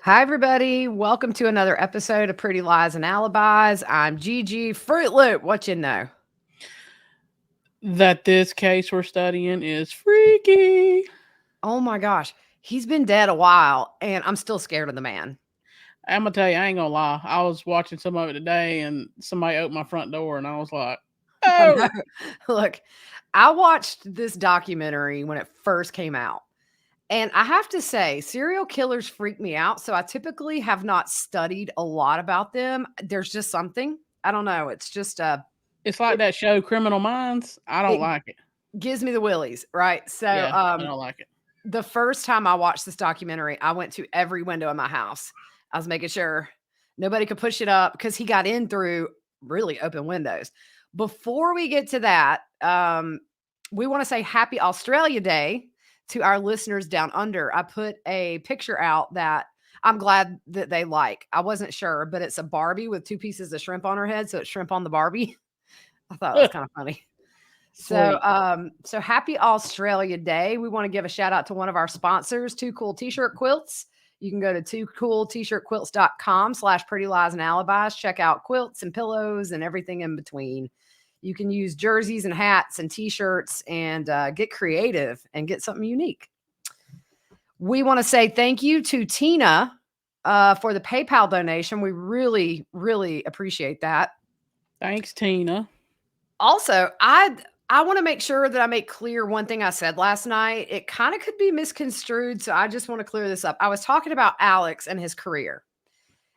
Hi, everybody. Welcome to another episode of Pretty Lies and Alibis. I'm Gigi Fruit Loop. What you know? That this case we're studying is freaky. Oh my gosh. He's been dead a while, and I'm still scared of the man. I'm gonna tell you, I ain't gonna lie. I was watching some of it today, and somebody opened my front door, and I was like, I know. "Oh, Look, I watched this documentary when it first came out. And I have to say, serial killers freak me out. So I typically have not studied a lot about them. There's just something. I don't know. It's just it's like it, that show, Criminal Minds." I don't it like it. gives me the willies, right? So Yeah, I don't like it. the first time I watched this documentary, I went to every window in my house. I was making sure nobody could push it up because he got in through really open windows. Before we get to that, we want to say Happy Australia Day to our listeners down under. I put a picture out that I'm glad that they like. I wasn't sure, but it's a Barbie with two pieces of shrimp on her head. So it's shrimp on the Barbie. I thought that was kind of funny. So, Sweet. so happy Australia Day. We want to give a shout out to one of our sponsors, Two Cool T-shirt Quilts. You can go to twocooltshirtquilts.com/pretty lies and alibis. Check out quilts and pillows and everything in between. You can use jerseys and hats and t-shirts and get creative and get something unique. We want to say thank you to Tina for the PayPal donation. We really, really appreciate that. Thanks, Tina. Also, I want to make sure that I make clear one thing I said last night. It kind of could be misconstrued, so I just want to clear this up. I was talking about Alex and his career.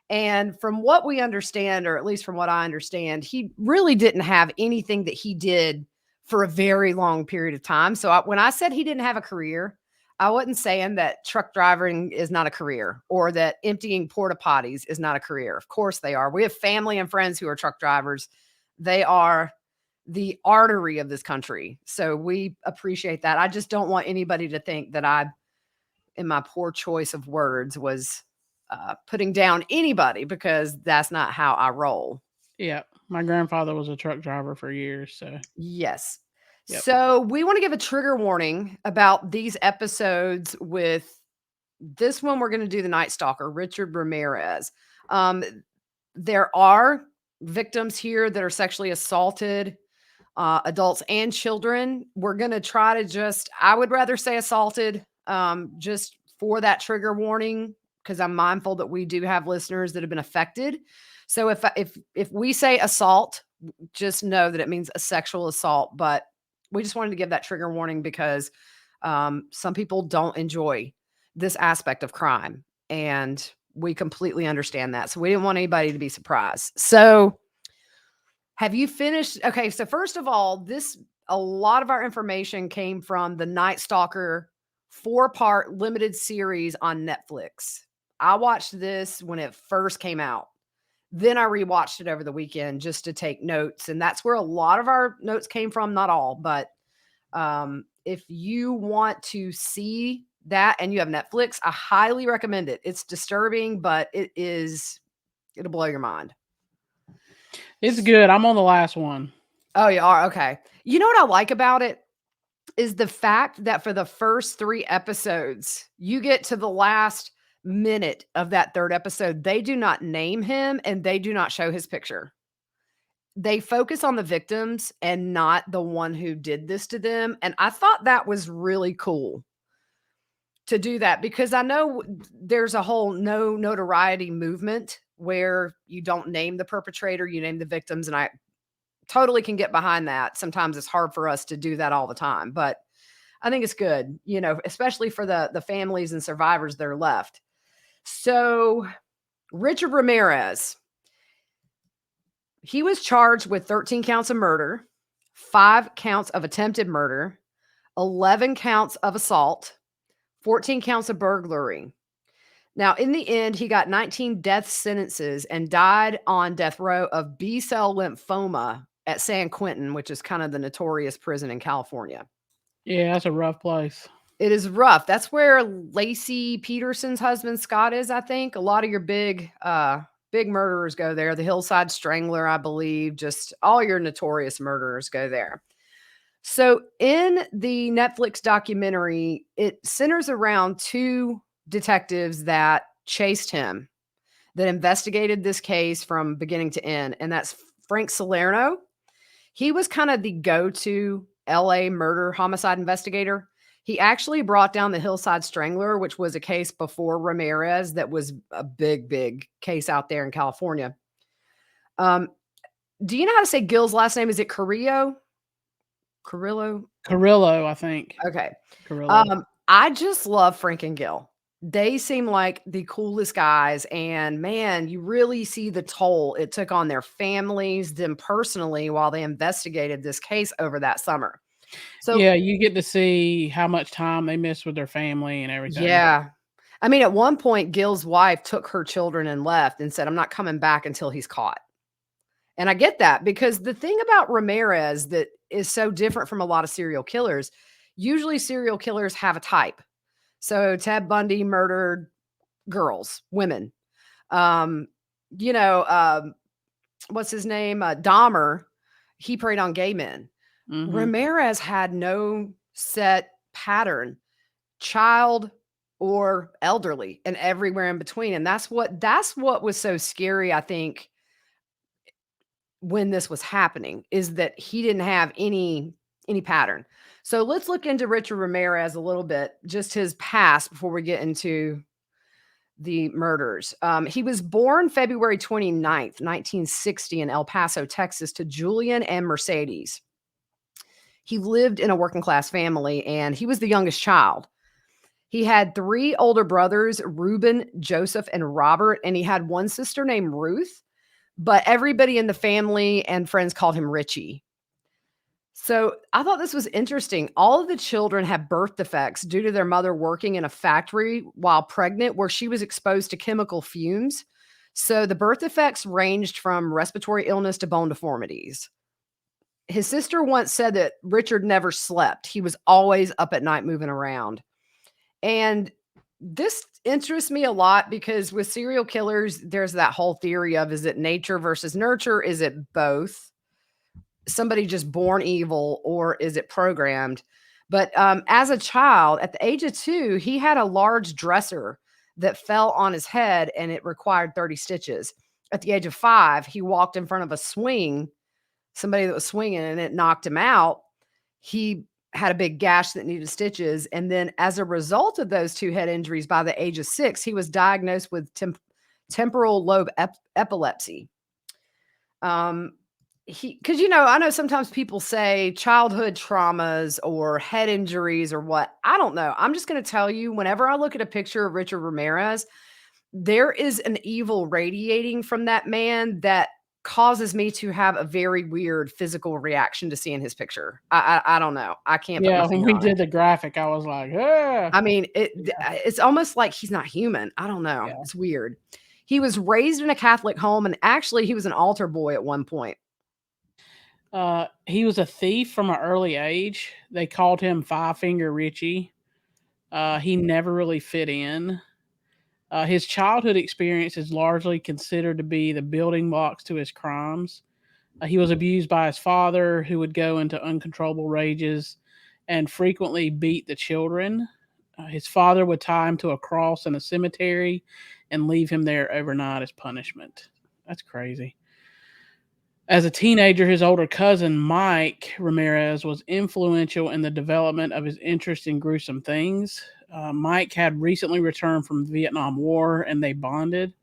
And from what we understand, or at least from what I understand, he really didn't have anything that he did for a very long period of time. So when I said he didn't have a career, I wasn't saying that truck driving is not a career or that emptying porta potties is not a career. Of course they are. We have family and friends who are truck drivers. They are the artery of this country. So we appreciate that. I just don't want anybody to think that I, in my poor choice of words, was putting down anybody because that's not how I roll. Yeah, my grandfather was a truck driver for years, so Yes. yep. So we want to give a trigger warning about these episodes with this one. We're going to do the Night Stalker, Richard Ramirez. Um, there are victims here that are sexually assaulted, adults and children. We're going to try to I would rather say assaulted, just for that trigger warning, because I'm mindful that we do have listeners that have been affected. So if we say assault, just know that it means a sexual assault. But we just wanted to give that trigger warning because some people don't enjoy this aspect of crime, and we completely understand that. So we didn't want anybody to be surprised. So have you finished? Okay, so first of all, a lot of our information came from the Night Stalker 4-part limited series on Netflix. I watched this when it first came out. Then I rewatched it over the weekend just to take notes, and that's where a lot of our notes came from, not all, but if you want to see that and you have Netflix, I highly recommend it. It's disturbing, but it'll blow your mind. It's good. I'm on the last one. Oh, you are? Okay. You know what I like about it is the fact that for the first 3 episodes, you get to the last minute of that 3rd episode, they do not name him and they do not show his picture. They focus on the victims and not the one who did this to them, and I thought that was really cool to do that because I know there's a whole no notoriety movement where you don't name the perpetrator, you name the victims, and I totally can get behind that. Sometimes it's hard for us to do that all the time, but I think it's good, especially for the families and survivors that are left. So, Richard Ramirez, he was charged with 13 counts of murder, 5 counts of attempted murder, 11 counts of assault, 14 counts of burglary. Now, in the end, he got 19 death sentences and died on death row of B-cell lymphoma at San Quentin, which is kind of the notorious prison in California. Yeah, that's a rough place. It is rough. That's where Lacey Peterson's husband Scott is, I think. A lot of your big murderers go there. The Hillside Strangler, I believe, just all your notorious murderers go there. So in the Netflix documentary, it centers around 2 detectives that chased him, that investigated this case from beginning to end, and that's Frank Salerno. He was kind of the go-to LA murder homicide investigator. He actually brought down the Hillside Strangler, which was a case before Ramirez that was a big, big case out there in California. Um, do you know how to say Gil's last name? Is it Carrillo? Carrillo? Carrillo, I think. Okay. Carrillo. I just love Frank and Gil. They seem like the coolest guys, and man, you really see the toll it took on their families, them personally, while they investigated this case over that summer. So Yeah, you get to see how much time they miss with their family and everything. yeah. I mean, at one point, Gil's wife took her children and left and said, "I'm not coming back until he's caught." And I get that because the thing about Ramirez that is so different from a lot of serial killers, usually serial killers have a type. So Ted Bundy murdered girls, women. Um, you know, what's his name? Dahmer, he preyed on gay men. Ramirez had no set pattern, child or elderly, and everywhere in between. And that's what was so scary, I think, when this was happening, is that he didn't have any pattern. So let's look into Richard Ramirez a little bit, just his past before we get into the murders. He was born February 29th, 1960 in El Paso, Texas, to Julian and Mercedes. He lived in a working class family and he was the youngest child. He had 3 older brothers, Reuben, Joseph, and Robert, and he had one sister named Ruth, but everybody in the family and friends called him Richie. So I thought this was interesting. All of the children had birth defects due to their mother working in a factory while pregnant, where she was exposed to chemical fumes. So the birth defects ranged from respiratory illness to bone deformities. His sister once said that Richard never slept. He was always up at night moving around. And this interests me a lot because with serial killers, there's that whole theory of, is it nature versus nurture? Is it both? Somebody just born evil, or is it programmed? But as a child, at the age of 2, he had a large dresser that fell on his head and it required 30 stitches. At the age of 5, he walked in front of a swing, somebody that was swinging, and it knocked him out. He had a big gash that needed stitches. And then as a result of those 2 head injuries, by the age of 6, he was diagnosed with temporal lobe epilepsy. Because I know sometimes people say childhood traumas or head injuries or what. I don't know. I'm just going to tell you, whenever I look at a picture of Richard Ramirez, there is an evil radiating from that man that causes me to have a very weird physical reaction to seeing his picture. I don't know. I can't put my Yeah, when finger we on it. did the graphic, I was like, ah. I mean, it's almost like he's not human. I don't know. Yeah. It's weird. He was raised in a Catholic home, and actually he was an altar boy at one point. He was a thief from an early age. They called him Five Finger Richie. He never really fit in. His childhood experience is largely considered to be the building blocks to his crimes. He was abused by his father, who would go into uncontrollable rages and frequently beat the children. His father would tie him to a cross in a cemetery and leave him there overnight as punishment. That's crazy. As a teenager, his older cousin, Mike Ramirez, was influential in the development of his interest in gruesome things. Mike had recently returned from the Vietnam War and they bonded.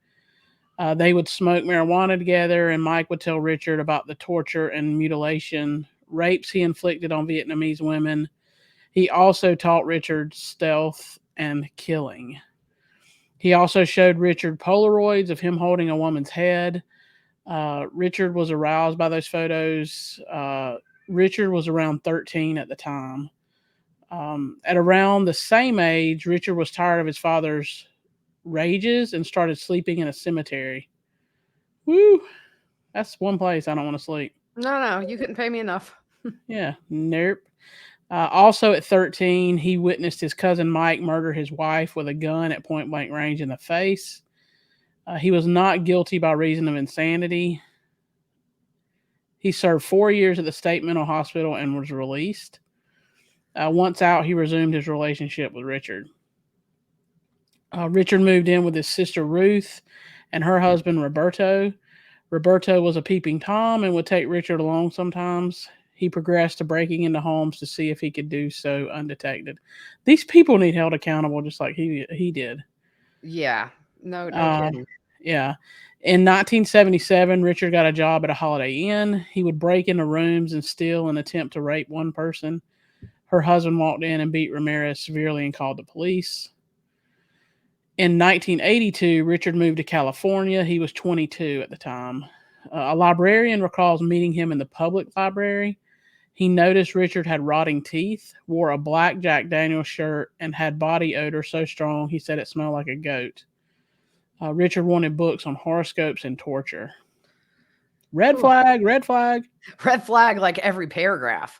They would smoke marijuana together, and Mike would tell Richard about the torture and mutilation, rapes he inflicted on Vietnamese women. He also taught Richard stealth and killing. He also showed Richard Polaroids of him holding a woman's head. Richard was aroused by those photos. Richard was around 13 at the time. At around the same age, Richard was tired of his father's rages and started sleeping in a cemetery. Woo! That's one place I don't want to sleep. No, you couldn't pay me enough. Yeah, nope. Also at 13, he witnessed his cousin Mike murder his wife with a gun at point blank range in the face. He was not guilty by reason of insanity. He served 4 years at the state mental hospital and was released. Once out, he resumed his relationship with Richard. Richard moved in with his sister Ruth and her husband Roberto. Roberto was a peeping Tom and would take Richard along sometimes. He progressed to breaking into homes to see if he could do so undetected. These people need held accountable just like he did. Yeah. No Uh, kidding. yeah. In 1977, Richard got a job at a Holiday Inn. He would break into rooms and steal and attempt to rape one person. Her husband walked in and beat Ramirez severely and called the police. In 1982, Richard moved to California. He was 22 at the time. A librarian recalls meeting him in the public library. He noticed Richard had rotting teeth, wore a black Jack Daniels shirt, and had body odor so strong he said it smelled like a goat. Richard wanted books on horoscopes and torture. Red Whew. flag, red flag. Red flag like every paragraph.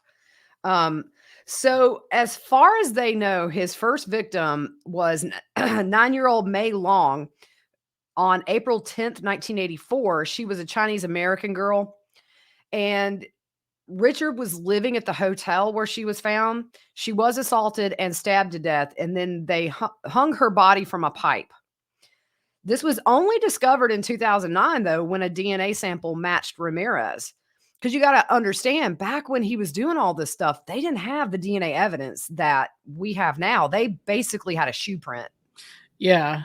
Um, so as far as they know, his first victim was 9-year-old May Long on April 10th, 1984. She was a Chinese American girl, and Richard was living at the hotel where she was found. She was assaulted and stabbed to death, and then they hung her body from a pipe. This was only discovered in 2009, though, when a DNA sample matched Ramirez. Because you got to understand, back when he was doing all this stuff, they didn't have the DNA evidence that we have now. They basically had a shoe print. Yeah.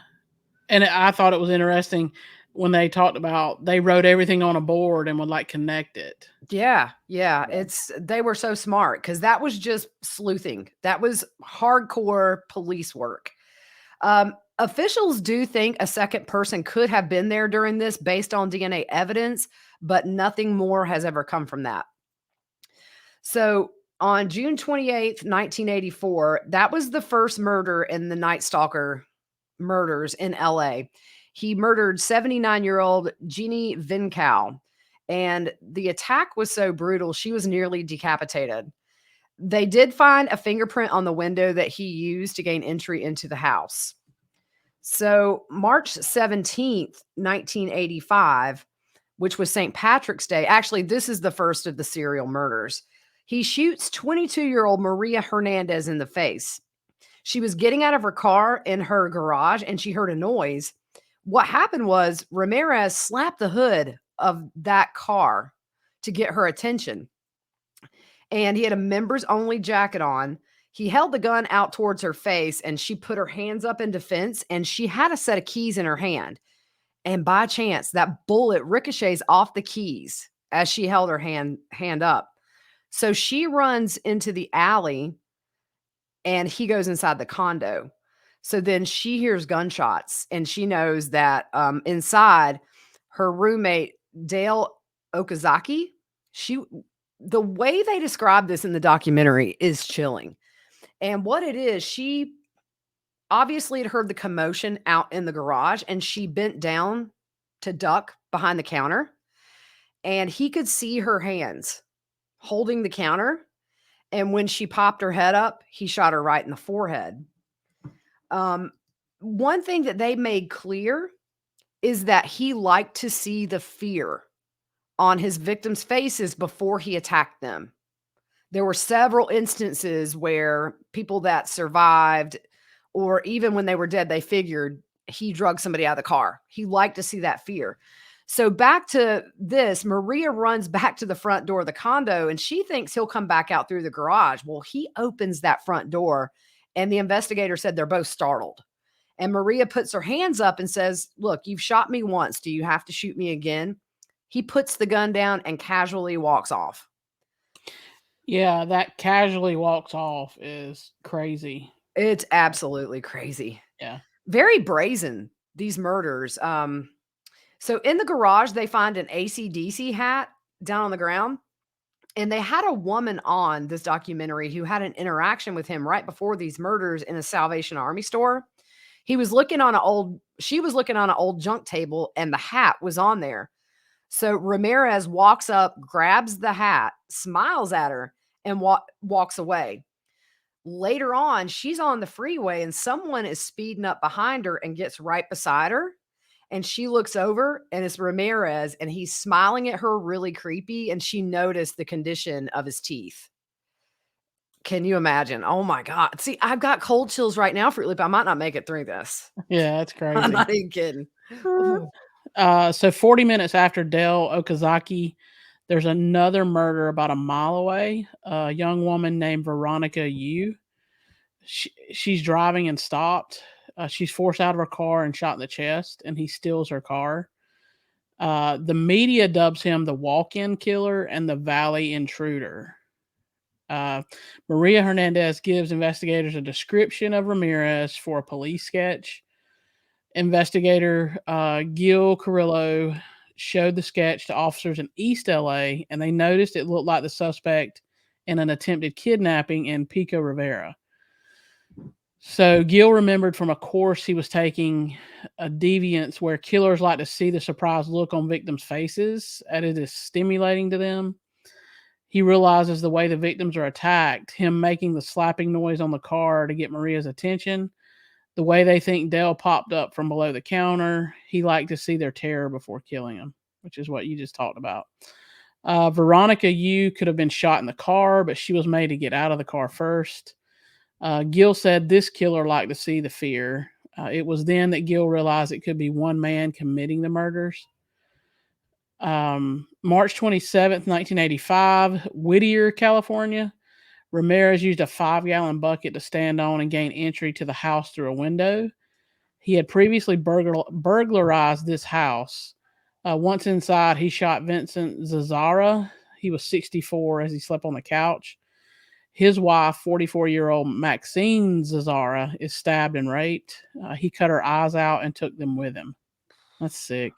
And I thought it was interesting when they talked about they wrote everything on a board and would like connect it. Yeah. They were so smart because that was just sleuthing. That was hardcore police work. Officials do think a second person could have been there during this based on DNA evidence, but nothing more has ever come from that. So on June 28th, 1984, that was the first murder in the Night Stalker murders in LA. He murdered 79-year-old Jeannie Vincow, and the attack was so brutal, she was nearly decapitated. They did find a fingerprint on the window that he used to gain entry into the house. So, March 17th, 1985, which was St. Patrick's Day, actually, this is the first of the serial murders. He shoots 22-year-old Maria Hernandez in the face. She was getting out of her car in her garage and she heard a noise. What happened was Ramirez slapped the hood of that car to get her attention. And he had a members only jacket on. He held the gun out towards her face and she put her hands up in defense and she had a set of keys in her hand. And by chance, that bullet ricochets off the keys as she held her hand up. So she runs into the alley and he goes inside the condo. So then she hears gunshots and she knows that inside her roommate, Dale Okazaki, the way they describe this in the documentary is chilling. And what it is, she obviously had heard the commotion out in the garage and she bent down to duck behind the counter. And he could see her hands holding the counter. And when she popped her head up, he shot her right in the forehead. One thing that they made clear is that he liked to see the fear on his victims' faces before he attacked them. There were several instances where people that survived, or even when they were dead, they figured he drugged somebody out of the car. He liked to see that fear. So back to this, Maria runs back to the front door of the condo and she thinks he'll come back out through the garage. Well, he opens that front door and the investigator said they're both startled. And Maria puts her hands up and says, "Look, you've shot me once. Do you have to shoot me again?" He puts the gun down and casually walks off. Yeah, that casually walks off is crazy. It's absolutely crazy. Yeah. Very brazen, these murders. So in the garage, they find an AC/DC hat down on the ground. And they had a woman on this documentary who had an interaction with him right before these murders in a Salvation Army store. She was looking on an old junk table and the hat was on there. So Ramirez walks up, grabs the hat, smiles at her, and walks away. Later on, she's on the freeway and someone is speeding up behind her and gets right beside her. And she looks over and it's Ramirez and he's smiling at her really creepy. And she noticed the condition of his teeth. Can you imagine? Oh my God. See, I've got cold chills right now, Fruit Loop. I might not make it through this. Yeah, that's I'm crazy. not even kidding. Ooh. So 40 minutes after Dale Okazaki, there's another murder about a mile away. A young woman named Veronica Yu. She's driving and stopped. She's forced out of her car and shot in the chest, and he steals her car. The media dubs him the walk-in killer and the valley intruder. Maria Hernandez gives investigators a description of Ramirez for a police sketch. Investigator Gil Carrillo showed the sketch to officers in East LA, and they noticed it looked like the suspect in an attempted kidnapping in Pico Rivera. So Gil remembered from a course he was taking, Deviance, where killers like to see the surprised look on victims' faces, as it is stimulating to them. He realizes the way the victims are attacked, him making the slapping noise on the car to get Maria's attention, the way they think Dale popped up from below the counter. He liked to see their terror before killing him, which is what you just talked about. Veronica Yu could have been shot in the car, but she was made to get out of the car first. Gil said this killer liked to see the fear. It was then that Gil realized it could be one man committing the murders. March 27th, 1985, Whittier, California. Ramirez used a 5-gallon bucket to stand on and gain entry to the house through a window. He had previously burglarized this house. Once inside, he shot Vincent Zazzara. He was 64 as he slept on the couch. His wife, 44-year-old Maxine Zazzara, is stabbed and raped. He cut her eyes out and took them with him. That's sick.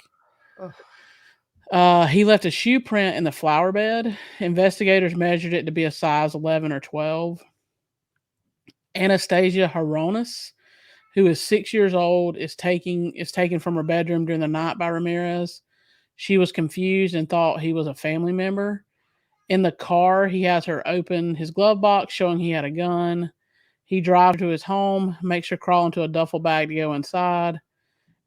He left a shoe print in the flower bed. Investigators measured it to be a size 11 or 12. Anastasia Haronis, who is 6 years old, is taken from her bedroom during the night by Ramirez. She was confused and thought he was a family member. In the car, he has her open his glove box, showing he had a gun. He drives to his home, makes her crawl into a duffel bag to go inside,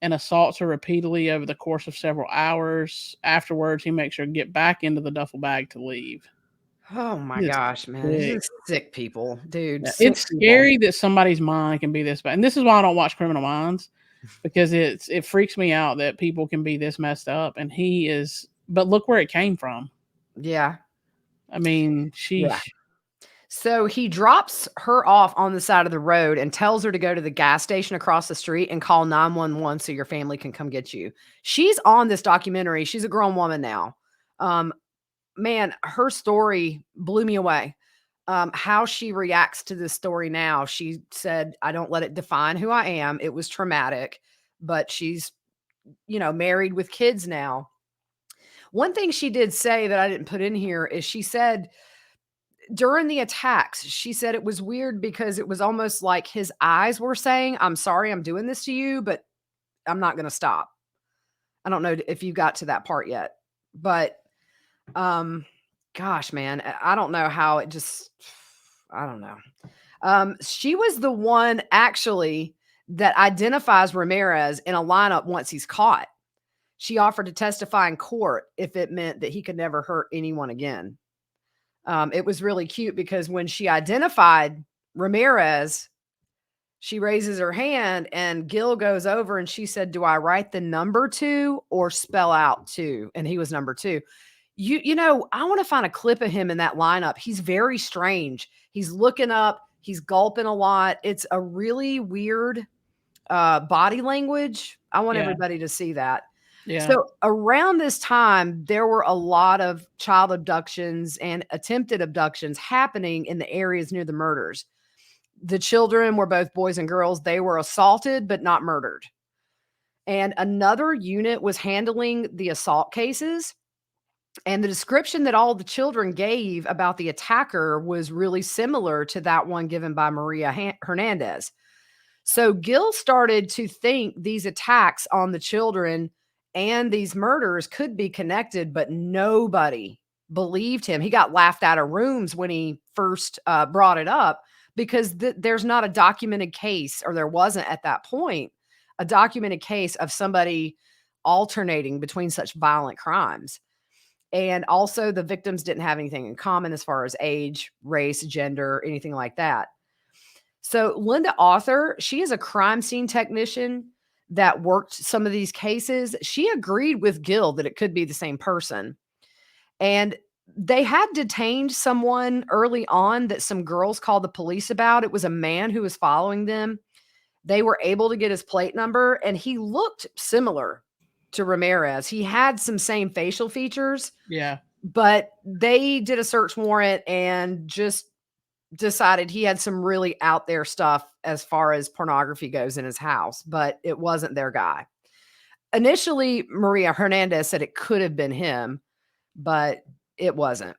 and assaults her repeatedly over the course of several hours. Afterwards, he makes her get back into the duffel bag to leave. Oh my This is gosh, man. This sick. is sick people, dude. Yeah, Sick it's people. scary that somebody's mind can be this bad. And this is why I don't watch Criminal Minds, because it freaks me out that people can be this messed up. And he is, but look where it came from. Yeah. I mean, Yeah. sheesh. So he drops her off on the side of the road and tells her to go to the gas station across the street and call 911 so your family can come get you. She's on this documentary. She's a grown woman now. Man, her story blew me away. How she reacts to this story now. She said, I don't let it define who I am. It was traumatic, but she's, married with kids now. One thing she did say that I didn't put in here is she said during the attacks, she said it was weird because it was almost like his eyes were saying, I'm sorry I'm doing this to you, but I'm not going to stop. I don't know if you got to that part yet, but gosh, man, I don't know how it just, I don't know. She was the one actually that identifies Ramirez in a lineup once he's caught. She offered to testify in court if it meant that he could never hurt anyone again. It was really cute because when she identified Ramirez, she raises her hand and Gil goes over and she said, do I write the number 2 or spell out 2? And he was number 2. I want to find a clip of him in that lineup. He's very strange. He's looking up. He's gulping a lot. It's a really weird body language. I want everybody to see that. Yeah. So around this time, there were a lot of child abductions and attempted abductions happening in the areas near the murders. The children were both boys and girls. They were assaulted, but not murdered. And another unit was handling the assault cases. And the description that all the children gave about the attacker was really similar to that one given by Maria Hernandez. So Gil started to think these attacks on the children and these murders could be connected, but nobody believed him. He got laughed out of rooms when he first brought it up because there's not a documented case, or there wasn't at that point, a documented case of somebody alternating between such violent crimes. And also, the victims didn't have anything in common as far as age, race, gender, anything like that. So, Linda Arthur, she is a crime scene technician that worked some of these cases. She agreed with Gill that it could be the same person. And they had detained someone early on that some girls called the police about. It was a man who was following them. They were able to get his plate number, and he looked similar to Ramirez. He had some same facial features, Yeah. but they did a search warrant and just decided he had some really out there stuff as far as pornography goes in his house, but it wasn't their guy. Initially, Maria Hernandez said it could have been him, but it wasn't.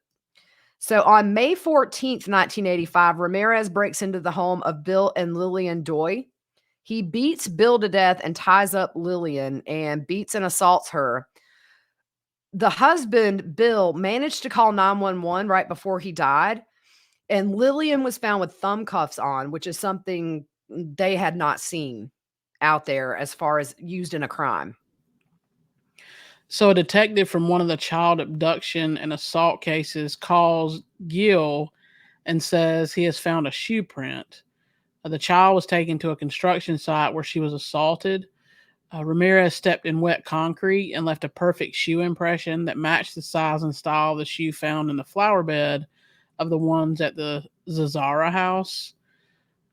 So on May 14th, 1985, Ramirez breaks into the home of Bill and Lillian Doy. He beats Bill to death and ties up Lillian and beats and assaults her. The husband, Bill, managed to call 911 right before he died, and Lillian was found with thumb cuffs on, which is something they had not seen out there as far as used in a crime. So a detective from one of the child abduction and assault cases calls Gill and says he has found a shoe print. The child was taken to a construction site where she was assaulted. Ramirez stepped in wet concrete and left a perfect shoe impression that matched the size and style of the shoe found in the flower bed of the ones at the Zazara house.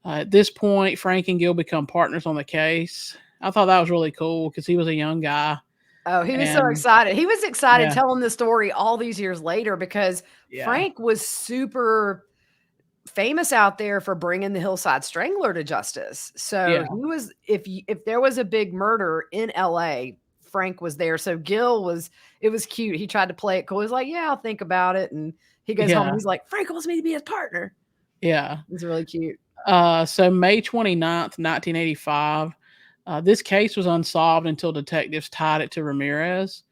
At this point, Frank and Gill become partners on the case. I thought that was really cool because he was a young guy. Oh, he was so And excited. He was excited yeah, telling the story all these years later because yeah, Frank was super famous out there for bringing the Hillside Strangler to justice. So yeah, he was if there was a big murder in LA, Frank was there. So Gil was it was cute. He tried to play it cool. He's like, "Yeah, I'll think about it." And he goes home and yeah, he's like, "Frank wants me to be his partner." yeah. It's really cute. So May 29th, 1985, this case was unsolved until detectives tied it to Ramirez.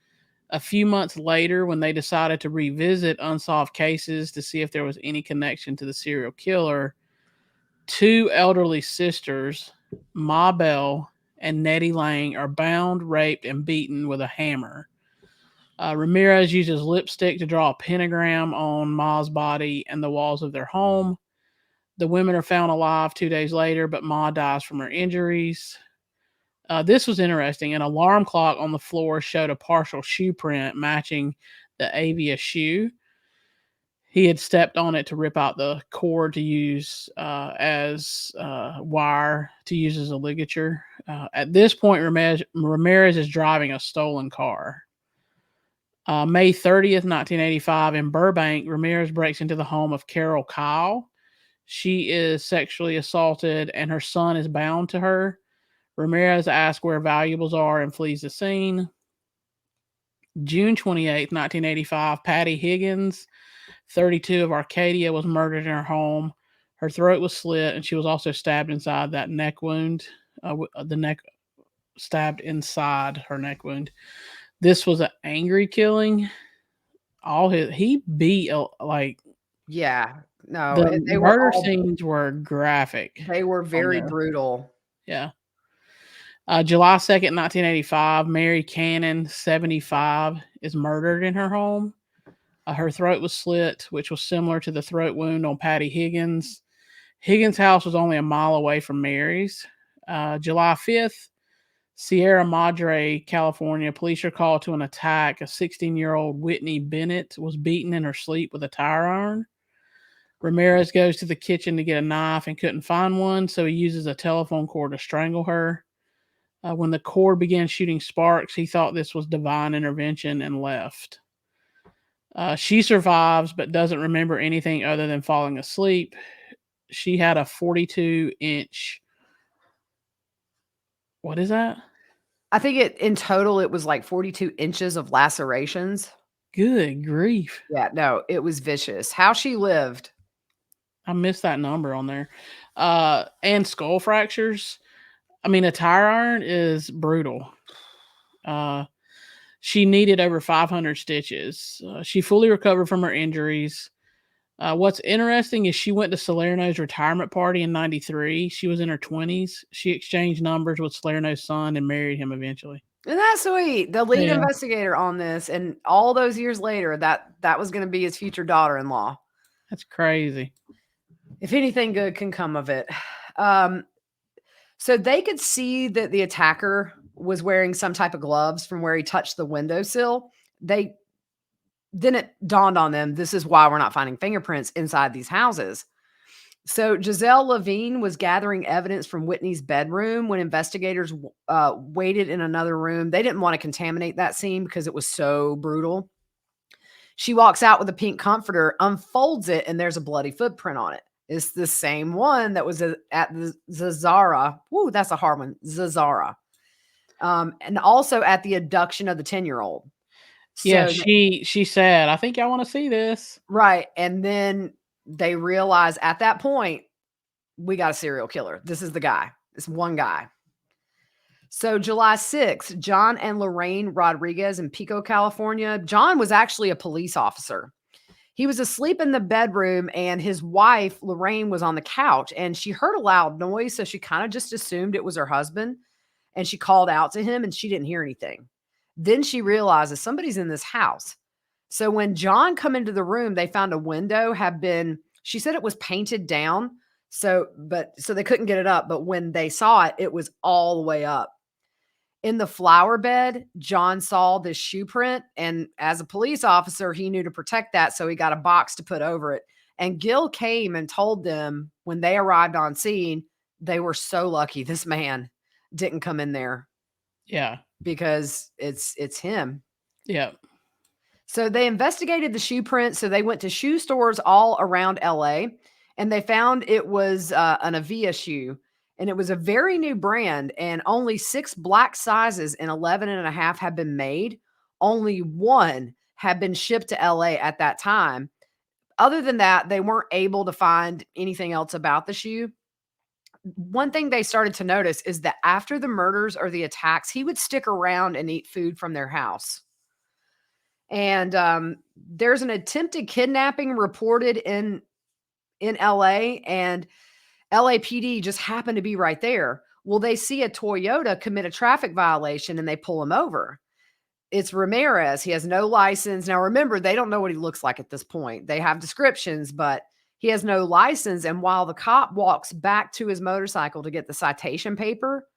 A few months later, when they decided to revisit unsolved cases to see if there was any connection to the serial killer, two elderly sisters, Ma Bell and Nettie Lang, are bound, raped, and beaten with a hammer. Ramirez uses lipstick to draw a pentagram on Ma's body and the walls of their home. The women are found alive 2 days later, but Ma dies from her injuries. This was interesting. An alarm clock on the floor showed a partial shoe print matching the Avia shoe. He had stepped on it to rip out the cord to use as wire to use as a ligature. At this point, Ramirez is driving a stolen car. May 30th, 1985, in Burbank, Ramirez breaks into the home of Carol Kyle. She is sexually assaulted and her son is bound to her. Ramirez asks where valuables are and flees the scene. June 28th, 1985, Patty Higgins, 32, of Arcadia, was murdered in her home. Her throat was slit and she was also stabbed inside that neck wound. The neck stabbed inside her neck wound. This was an angry killing. He beat like Yeah. No, the they were murder all scenes were graphic they were on very there. brutal. Yeah. July 2nd, 1985, Mary Cannon, 75, is murdered in her home. Her throat was slit, which was similar to the throat wound on Patty Higgins. Higgins' house was only a mile away from Mary's. July 5th, Sierra Madre, California, police are called to an attack. A 16-year-old Whitney Bennett was beaten in her sleep with a tire iron. Ramirez goes to the kitchen to get a knife and couldn't find one, so he uses a telephone cord to strangle her. When the cord began shooting sparks, he thought this was divine intervention and left. She survives but doesn't remember anything other than falling asleep. She had a 42-inch. What is that? I think in total it was like 42 inches of lacerations. Good grief. Yeah, no, it was vicious. How she lived. I missed that number on there. And skull fractures. I mean, a tire iron is brutal. Uh, she needed over 500 stitches. She fully recovered from her injuries. What's interesting is she went to Salerno's retirement party in '93. She was in her 20s. She exchanged numbers with Salerno's son and married him eventually. Isn't that sweet? The lead Yeah. investigator on this, and all those years later, that was going to be his future daughter-in-law. That's crazy. If anything good can come of it. So they could see that the attacker was wearing some type of gloves from where he touched the windowsill. Then it dawned on them, this is why we're not finding fingerprints inside these houses. So Giselle Levine was gathering evidence from Whitney's bedroom when investigators waited in another room. They didn't want to contaminate that scene because it was so brutal. She walks out with a pink comforter, unfolds it, and there's a bloody footprint on it. It's the same one that was at the Zazara. Woo, that's a hard one. Zazara. And also at the abduction of the 10-year-old. Yeah, she said, I think I want to see this. Right. And then they realize at that point, we got a serial killer. This is the guy. This one guy. So July 6th, John and Lorraine Rodriguez in Pico, California. John was actually a police officer. He was asleep in the bedroom and his wife, Lorraine, was on the couch and she heard a loud noise. So she kind of just assumed it was her husband and she called out to him and she didn't hear anything. Then she realizes somebody's in this house. So when John come into the room, they found a window had been, she said it was painted down. So they couldn't get it up. But when they saw it, it was all the way up. In the flower bed, John saw this shoe print. And as a police officer, he knew to protect that. So he got a box to put over it. And Gil came and told them when they arrived on scene, they were so lucky this man didn't come in there. Yeah. Because it's him. Yeah. So they investigated the shoe print. So they went to shoe stores all around LA and they found it was an Avia shoe. And it was a very new brand and only 6 black sizes in 11 and a half had been made. Only one had been shipped to LA at that time. Other than that, they weren't able to find anything else about the shoe. One thing they started to notice is that after the murders or the attacks, he would stick around and eat food from their house. And there's an attempted kidnapping reported in LA and LAPD just happened to be right there. Well, they see a Toyota commit a traffic violation and they pull him over. It's Ramirez. He has no license. Now, remember, they don't know what he looks like at this point. They have descriptions, but he has no license. And while the cop walks back to his motorcycle to get the citation paper,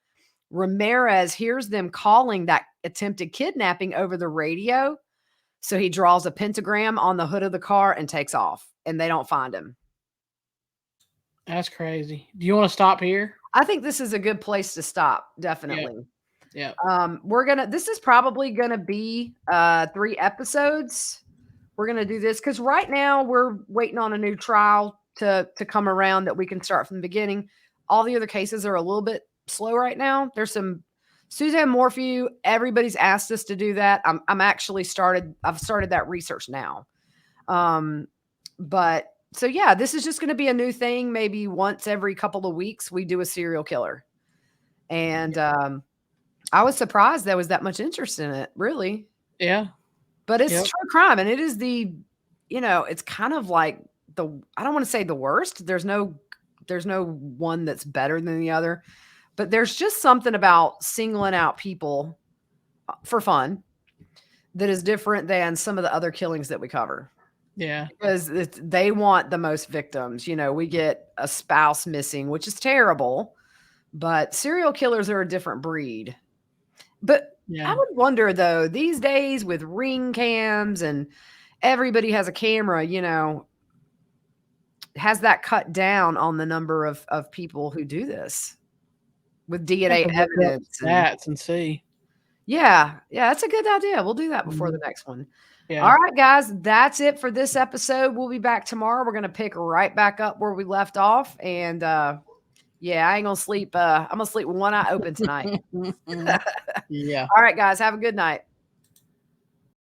Ramirez hears them calling that attempted kidnapping over the radio. So he draws a pentagram on the hood of the car and takes off, and they don't find him. That's crazy. Do you want to stop here? I think this is a good place to stop. Definitely. Yeah. This is probably gonna be 3 episodes. We're gonna do this because right now we're waiting on a new trial to come around that we can start from the beginning. All the other cases are a little bit slow right now. There's some Suzanne Morphew. Everybody's asked us to do that. I've started that research now. But so yeah, this is just going to be a new thing. Maybe once every couple of weeks we do a serial killer. And I was surprised there was that much interest in it, really. Yeah. But it's true crime and it is it's kind of like I don't want to say the worst. There's no one that's better than the other. But there's just something about singling out people for fun that is different than some of the other killings that we cover. Yeah. Because they want the most victims. We get a spouse missing, which is terrible. But serial killers are a different breed. But I would wonder, though, these days with ring cams and everybody has a camera, has that cut down on the number of people who do this with DNA evidence? Stats and see. Yeah, that's a good idea. We'll do that before the next one. Yeah. All right, guys, that's it for this episode. We'll be back tomorrow. We're going to pick right back up where we left off. And I ain't going to sleep. I'm going to sleep with one eye open tonight. Yeah. All right, guys, have a good night.